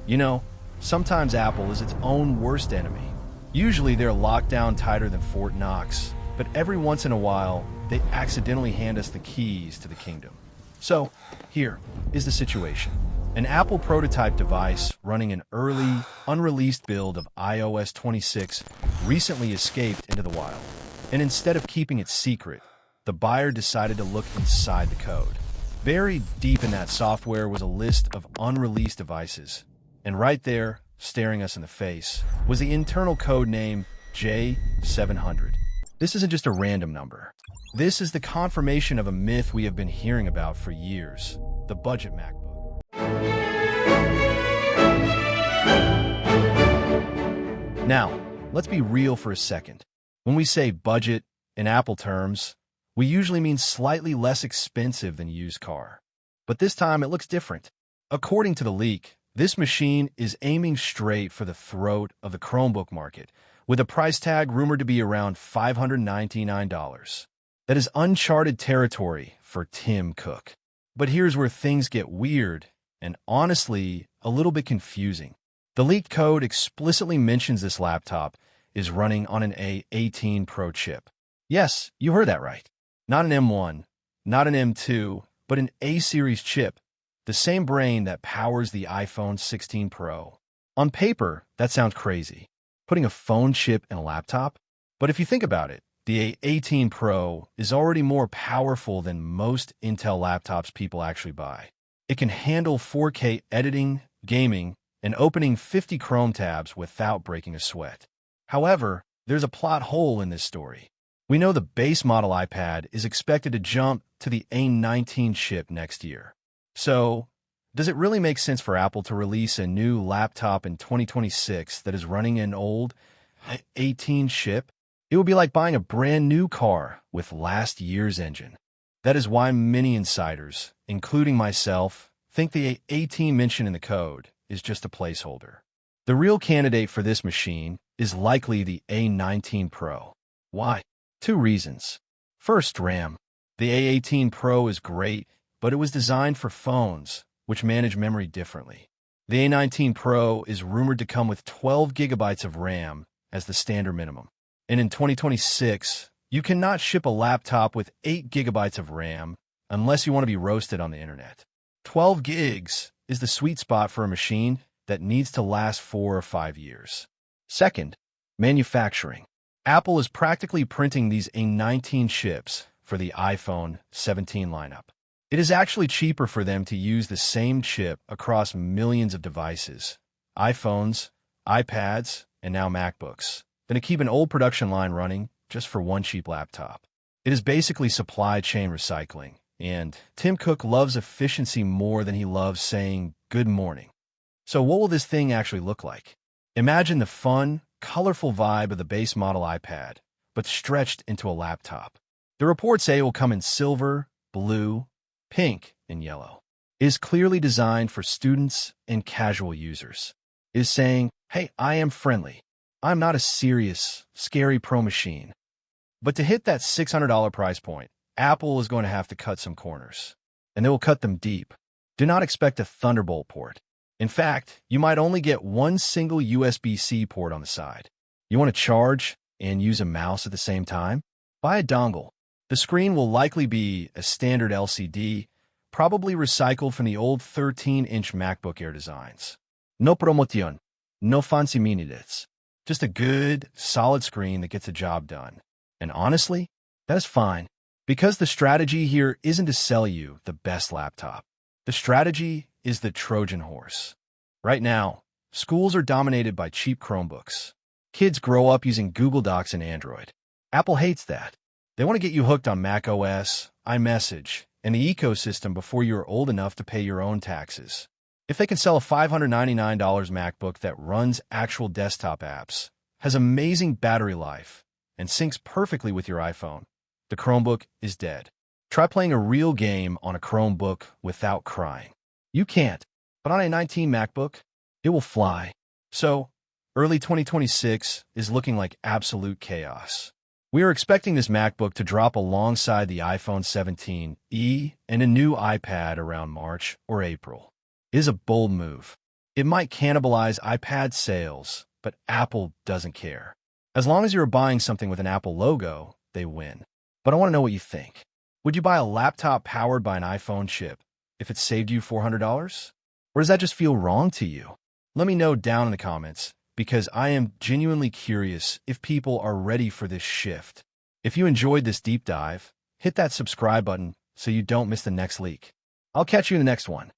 You know, sometimes Apple is its own worst enemy. Usually they're locked down tighter than Fort Knox, but every once in a while, they accidentally hand us the keys to the kingdom. So, here is the situation. An Apple prototype device running an early, unreleased build of iOS 26 recently escaped into the wild. And instead of keeping it secret, the buyer decided to look inside the code. Buried deep in that software was a list of unreleased devices. And right there, staring us in the face, was the internal code name J700. This isn't just a random number. This is the confirmation of a myth we have been hearing about for years, the budget MacBook. Now, let's be real for a second. When we say budget in Apple terms, we usually mean slightly less expensive than used car. But this time it looks different. According to the leak, this machine is aiming straight for the throat of the Chromebook market, with a price tag rumored to be around $599. That is uncharted territory for Tim Cook. But here's where things get weird and honestly a little bit confusing. The leaked code explicitly mentions this laptop is running on an A19 Pro chip. Yes, you heard that right. Not an M1, not an M2, but an A-series chip, the same brain that powers the iPhone 16 Pro. On paper, that sounds crazy, putting a phone chip in a laptop. But if you think about it, the A18 Pro is already more powerful than most Intel laptops people actually buy. It can handle 4K editing, gaming, and opening 50 Chrome tabs without breaking a sweat. However, there's a plot hole in this story. We know the base model iPad is expected to jump to the A19 chip next year. So, does it really make sense for Apple to release a new laptop in 2026 that is running an old A18 chip? It would be like buying a brand new car with last year's engine. That is why many insiders, including myself, think the A18 mentioned in the code is just a placeholder. The real candidate for this machine is likely the A19 Pro. Why? Two reasons. First, RAM. The A18 Pro is great, but it was designed for phones, which manage memory differently. The A19 Pro is rumored to come with 12 gigabytes of RAM as the standard minimum. And in 2026, you cannot ship a laptop with 8 gigabytes of RAM unless you want to be roasted on the internet. 12 gigs is the sweet spot for a machine that needs to last 4 or 5 years. Second, manufacturing. Apple is practically printing these A19 chips for the iPhone 17 lineup. It is actually cheaper for them to use the same chip across millions of devices, iPhones, iPads, and now MacBooks, than to keep an old production line running just for one cheap laptop. It is basically supply chain recycling, and Tim Cook loves efficiency more than he loves saying good morning. So what will this thing actually look like? Imagine the fun, colorful vibe of the base model iPad, but stretched into a laptop. The reports say it will come in silver, blue, pink, and yellow. It is clearly designed for students and casual users. It is saying, hey, I am friendly. I'm not a serious, scary pro machine. But to hit that $600 price point, Apple is going to have to cut some corners. And they will cut them deep. Do not expect a Thunderbolt port. In fact, you might only get one single USB-C port on the side. You want to charge and use a mouse at the same time? Buy a dongle. The screen will likely be a standard LCD, probably recycled from the old 13-inch MacBook Air designs. No promotion, no fancy minidits. Just a good, solid screen that gets the job done. And honestly, that is fine, because the strategy here isn't to sell you the best laptop. The strategy is the Trojan horse. Right now, schools are dominated by cheap Chromebooks. Kids grow up using Google Docs and Android. Apple hates that. They want to get you hooked on macOS, iMessage, and the ecosystem before you are old enough to pay your own taxes. If they can sell a $599 MacBook that runs actual desktop apps, has amazing battery life, and syncs perfectly with your iPhone, the Chromebook is dead. Try playing a real game on a Chromebook without crying. You can't, but on a 19 MacBook, it will fly. So, early 2026 is looking like absolute chaos. We are expecting this MacBook to drop alongside the iPhone 17e and a new iPad around March or April. It is a bold move. It might cannibalize iPad sales, but Apple doesn't care. As long as you're buying something with an Apple logo, they win. But I want to know what you think. Would you buy a laptop powered by an iPhone chip if it saved you $400? Or does that just feel wrong to you? Let me know down in the comments, because I am genuinely curious if people are ready for this shift. If you enjoyed this deep dive, hit that subscribe button so you don't miss the next leak. I'll catch you in the next one.